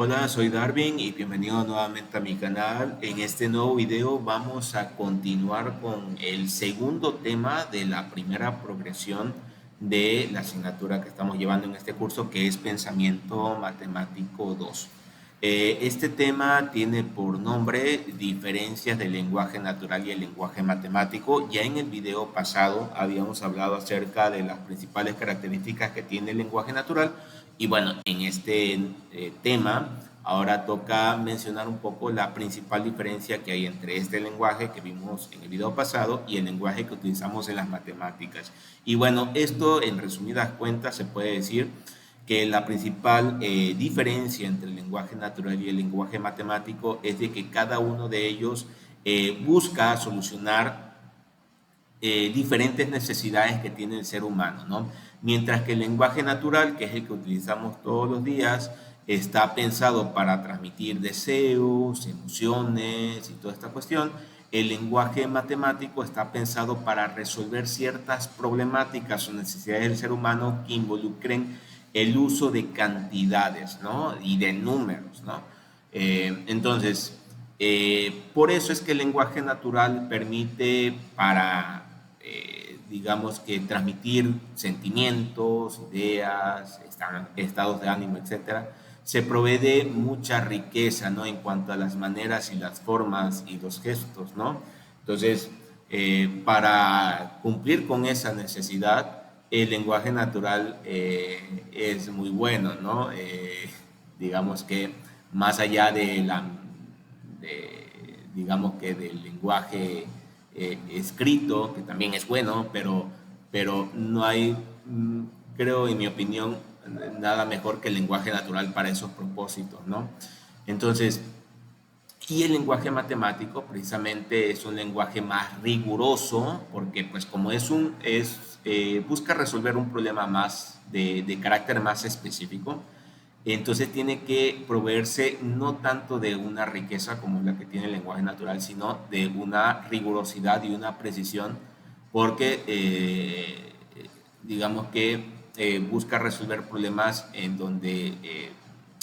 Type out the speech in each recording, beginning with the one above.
Hola, soy Darwin y bienvenido nuevamente a mi canal. En este nuevo video vamos a continuar con el segundo tema de la primera progresión de la asignatura que estamos llevando en este curso, que es Pensamiento Matemático 2. Este tema tiene por nombre diferencias del lenguaje natural y el lenguaje matemático. Ya en el video pasado habíamos hablado acerca de las principales características que tiene el lenguaje natural y bueno, en este tema ahora toca mencionar un poco la principal diferencia que hay entre este lenguaje que vimos en el video pasado y el lenguaje que utilizamos en las matemáticas. Y bueno, esto en resumidas cuentas se puede decir que la principal diferencia entre el lenguaje natural y el lenguaje matemático es de que cada uno de ellos busca solucionar diferentes necesidades que tiene el ser humano, ¿no? Mientras que el lenguaje natural, que es el que utilizamos todos los días, está pensado para transmitir deseos, emociones y toda esta cuestión. El lenguaje matemático está pensado para resolver ciertas problemáticas o necesidades del ser humano que involucren el uso de cantidades, ¿no? Y de números, ¿no? Por eso es que el lenguaje natural permite digamos que transmitir sentimientos, ideas, estados de ánimo, etcétera. Se provee de mucha riqueza, ¿no? En cuanto a las maneras y las formas y los gestos, ¿no? Entonces, para cumplir con esa necesidad, el lenguaje natural es muy bueno, ¿no? Digamos que más allá digamos que del lenguaje escrito, que también es bueno, pero no hay, creo en mi opinión, nada mejor que el lenguaje natural para esos propósitos, ¿no? Entonces, y el lenguaje matemático precisamente es un lenguaje más riguroso porque pues como busca resolver un problema más de carácter más específico, entonces tiene que proveerse no tanto de una riqueza como la que tiene el lenguaje natural, sino de una rigurosidad y una precisión, porque digamos que busca resolver problemas en donde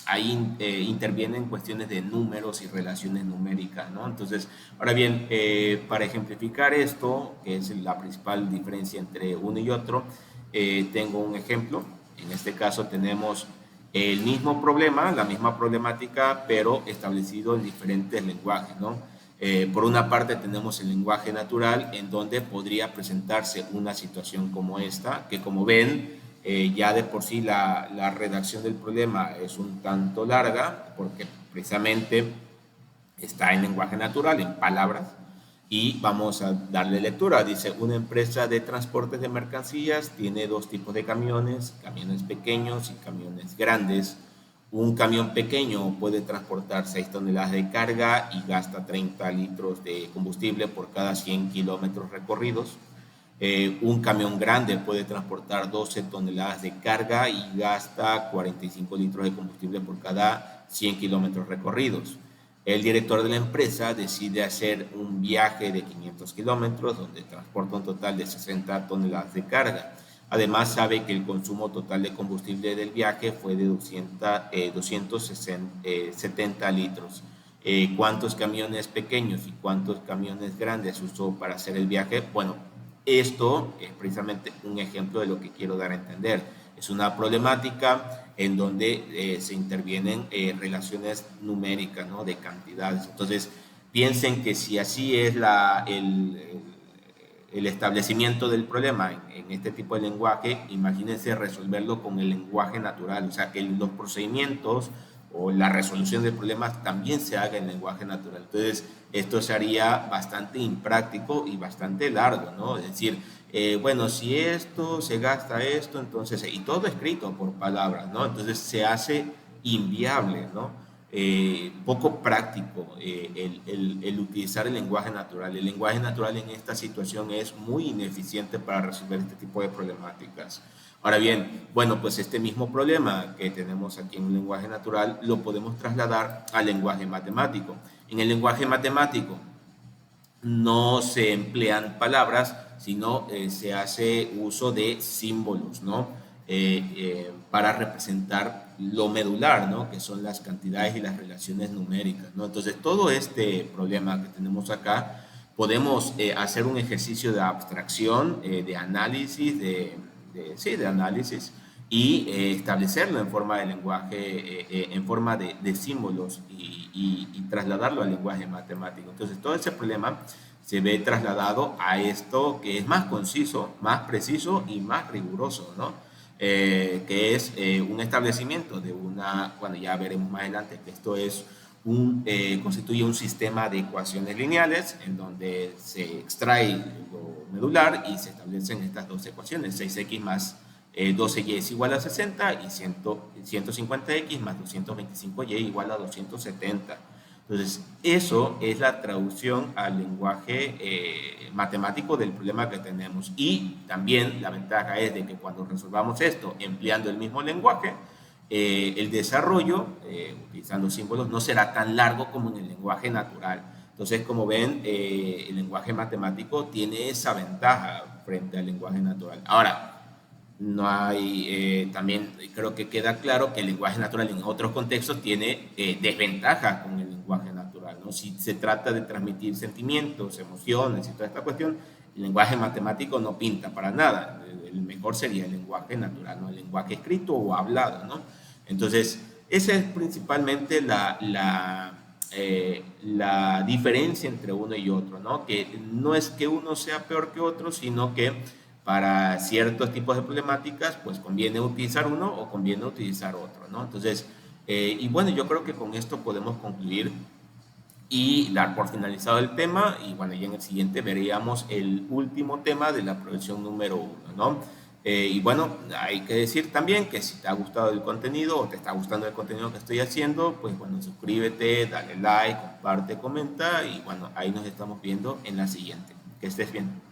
ahí intervienen cuestiones de números y relaciones numéricas, ¿no? Entonces, ahora bien, para ejemplificar esto, que es la principal diferencia entre uno y otro, tengo un ejemplo. En este caso tenemos el mismo problema, la misma problemática, pero establecido en diferentes lenguajes, ¿no? Por una parte tenemos el lenguaje natural, en donde podría presentarse una situación como esta, que como ven, ya de por sí la redacción del problema es un tanto larga, porque precisamente está en lenguaje natural, en palabras, y vamos a darle lectura. Dice, una empresa de transportes de mercancías tiene dos tipos de camiones, camiones pequeños y camiones grandes. Un camión pequeño puede transportar 6 toneladas de carga y gasta 30 litros de combustible por cada 100 kilómetros recorridos. Un camión grande puede transportar 12 toneladas de carga y gasta 45 litros de combustible por cada 100 kilómetros recorridos. El director de la empresa decide hacer un viaje de 500 kilómetros donde transporta un total de 60 toneladas de carga. Además, sabe que el consumo total de combustible del viaje fue de 270 litros. ¿Cuántos camiones pequeños y cuántos camiones grandes usó para hacer el viaje? Bueno, esto es precisamente un ejemplo de lo que quiero dar a entender. Es una problemática en donde se intervienen relaciones numéricas, ¿no? De cantidades. Entonces, piensen que si así es el establecimiento del problema en este tipo de lenguaje, imagínense resolverlo con el lenguaje natural, o sea, que los procedimientos o la resolución de problemas también se haga en lenguaje natural. Entonces, esto sería bastante impráctico y bastante largo, ¿no? Es decir, bueno, si esto se gasta esto, entonces, y todo escrito por palabras, ¿no? Entonces se hace inviable, ¿no? Poco práctico el utilizar el lenguaje natural. El lenguaje natural en esta situación es muy ineficiente para resolver este tipo de problemáticas. Ahora bien, bueno, pues este mismo problema que tenemos aquí en el lenguaje natural lo podemos trasladar al lenguaje matemático. En el lenguaje matemático no se emplean palabras, sino se hace uso de símbolos, ¿no? Para representar lo medular, ¿no? Que son las cantidades y las relaciones numéricas, ¿no? Entonces, todo este problema que tenemos acá, podemos hacer un ejercicio de abstracción, de análisis, sí, de análisis, y establecerlo en forma de lenguaje, en forma de símbolos y trasladarlo al lenguaje matemático. Entonces, todo ese problema se ve trasladado a esto que es más conciso, más preciso y más riguroso, ¿no? Que es un establecimiento de una, bueno, ya veremos más adelante que esto es constituye un sistema de ecuaciones lineales en donde se extrae lo medular y se establecen estas dos ecuaciones, 6x más 12y es igual a 60 y 150x más 225y igual a 270. Entonces, eso es la traducción al lenguaje matemático del problema que tenemos. Y también la ventaja es de que cuando resolvamos esto empleando el mismo lenguaje, el desarrollo, utilizando símbolos, no será tan largo como en el lenguaje natural. Entonces, como ven, el lenguaje matemático tiene esa ventaja frente al lenguaje natural. Ahora, no hay, también creo que queda claro que el lenguaje natural en otros contextos tiene desventajas con el lenguaje natural, ¿no? Si se trata de transmitir sentimientos, emociones y toda esta cuestión, el lenguaje matemático no pinta para nada. El mejor sería el lenguaje natural, ¿no? El lenguaje escrito o hablado, ¿no? Entonces, esa es principalmente la diferencia entre uno y otro, ¿no? Que no es que uno sea peor que otro, sino que para ciertos tipos de problemáticas, pues conviene utilizar uno o conviene utilizar otro, ¿no? Entonces, y bueno, yo creo que con esto podemos concluir y dar por finalizado el tema, y bueno, ya en el siguiente veríamos el último tema de la profesión número uno, ¿no? Y bueno, hay que decir también que si te ha gustado el contenido o te está gustando el contenido que estoy haciendo, pues bueno, suscríbete, dale like, comparte, comenta y bueno, ahí nos estamos viendo en la siguiente. Que estés bien.